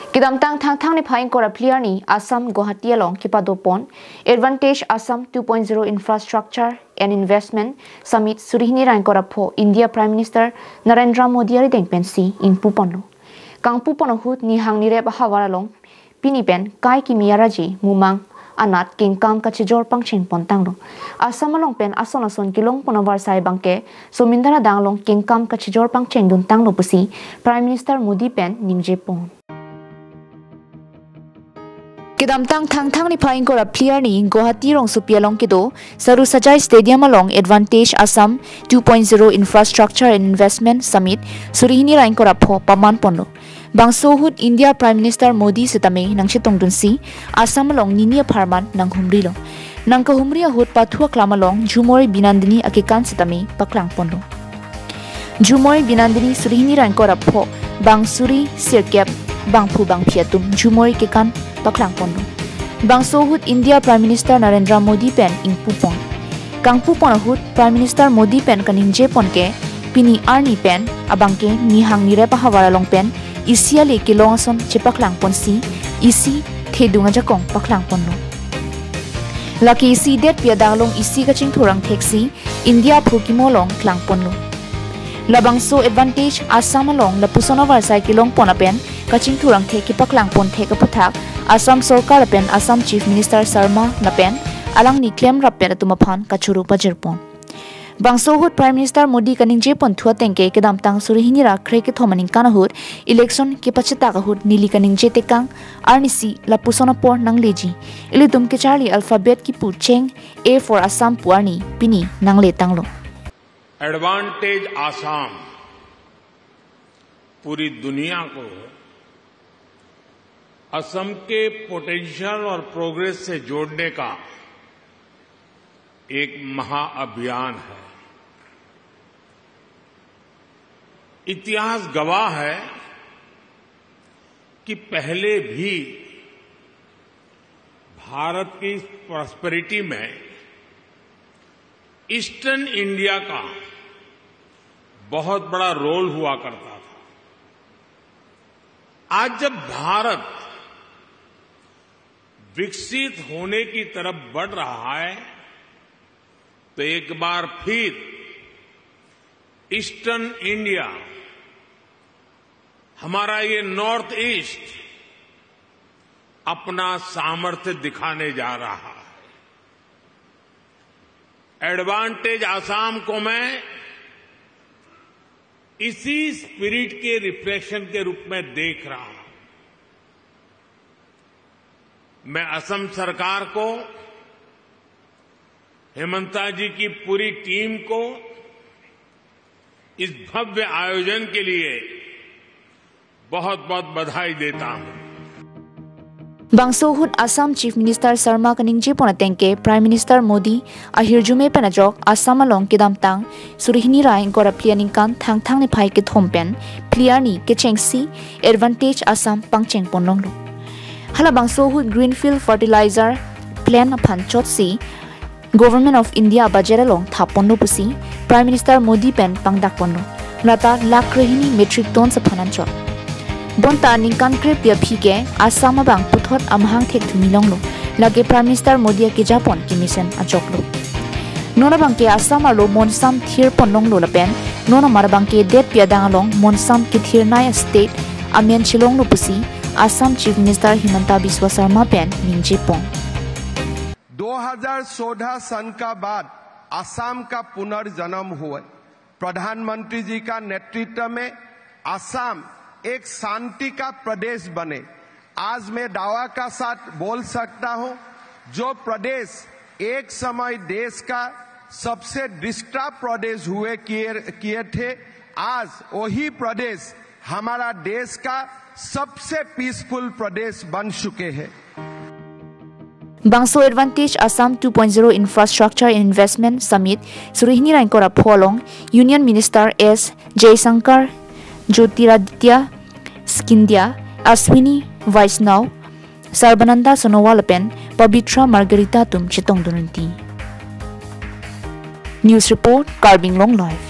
Kidamtang thang ni phain kora player ni Assam Guwahati along kipadopon Advantage Assam 2.0 Infrastructure and Investment Summit surihni rain kora pho India Prime Minister Narendra Modi ari deng pensi in puponlo kang pupono hut ni hang ni rep hawara long pinipen kai ki miyaraji mumang anat kingkam ka chijor pangching pontanglo Assam along pen ason kilong ponavar sai bangke somindara danglong kingkam ka chijor pangcheng dun tanglo pusi Prime Minister Modi pen nimje pon Kidamtang thang ni phain kora player ni Guwahati rong supialong kido Saru Sajai Stadium along Advantage Assam 2.0 Infrastructure and Investment Summit surihni rain kora pho paman ponlo bangso hut India Prime Minister Modi sitame nang chitong dunsi Assam along ninia pharman nang humri lo nang ka humri hut pathua klamalong Jhumori Binandini akikan sitame paklang ponlo Jhumori Binandini surihni rain kora pho bangsuri sirkep bangphu bangphiatum Jhumori kekan paklang pondo bangso hut India Prime Minister Narendra Modi pen ingpu pon kangpu pon hut Prime Minister Modi pen kaningje pon ke pini arni pen abangke ni hang ni repa hawara long pen isia le ke longson chepaklang pon si isi thedunga jakong paklang pondo laki isi det pia danglong isi ka ching thurang theksi India phukimo long klang ponlo labangso Advantage Assam along lapusona varsai kilong pon apen kaching thurang theki paklang pon theka puthak Assam Sarkar pen Assam Chief Minister Sharma napen alang ni claim rapen tumaphan kachuru pajerpon bangso hut Prime Minister Modi kaningje pon thua tengke kedamtang surihini ra khre ke thomaning kana hut election ke pachita ka hut nili kaningje tekang arnisi lapusona por nangleji ilidum ke charli alphabet ki pu cheng A for Assam puani pini nangle tanglo advantage Assam पूरी दुनिया को असम के potential और progress से जोड़ने का एक महाअभियान है इतिहास गवाह है कि पहले भी भारत की प्रॉस्पेरिटी में ईस्टर्न इंडिया का बहुत बड़ा रोल हुआ करता था आज जब भारत विकसित होने की तरफ बढ़ रहा है तो एक बार फिर ईस्टर्न इंडिया हमारा ये नॉर्थ ईस्ट अपना सामर्थ्य दिखाने जा रहा है एडवांटेज आसाम को मैं इसी स्पिरिट के रिफ्लेक्शन के रूप में देख रहा हूं मैं असम सरकार को हेमंता जी की पूरी टीम को इस भव्य आयोजन के लिए बहुत बहुत बधाई देता हूं bangso hut Assam Chief Minister Sharma kaningje pona tengke Prime Minister Modi ahirjume penajok Assam along kidamtang surihni rain gora planning kan thang ni phai ke thompen clear ni ke chengsi Advantage Assam pangcheng ponlonglo hala bangso hut Greenfield Fertilizer Plan aphan chotsi Government of India budget along thaponlo pusi Prime Minister Modi pen pangdak ponlo lata lakh rehini metric ton sa phanan chot bonta ningkan krep ya phike Assam bang puthot amhang thek thumilonglo lage Prime Minister Modi ke Japon ki mission achoklo nona bang ke Assam alo monsam thir ponlonglo lapen nona mar bang ke det pia dangalong monsam ki thir nai state amen chilonglo pusi Assam Chief Minister Himanta Biswa Sarma pen ningje pon 2016 सन का बाद असम का पुनर्जन्म हुआ प्रधानमंत्री जी का नेतृत्व में असम एक शांति का प्रदेश बने आज मैं दावा का साथ बोल सकता हूं जो प्रदेश एक समय देश का सबसे डिस्टर्ब प्रदेश हुए किए थे आज वही प्रदेश हमारा देश का सबसे पीसफुल प्रदेश बन चुके हैं Bangso Advantage Assam 2.0 Infrastructure and Investment Summit surihni rain kora pholong Union Minister S Jaishankar Jyotiraditya Scindia Ashwini Vaishnav Sarbananda Sonowal pen Pabitra Margarita tum chitong dununti News report Karbing Long Life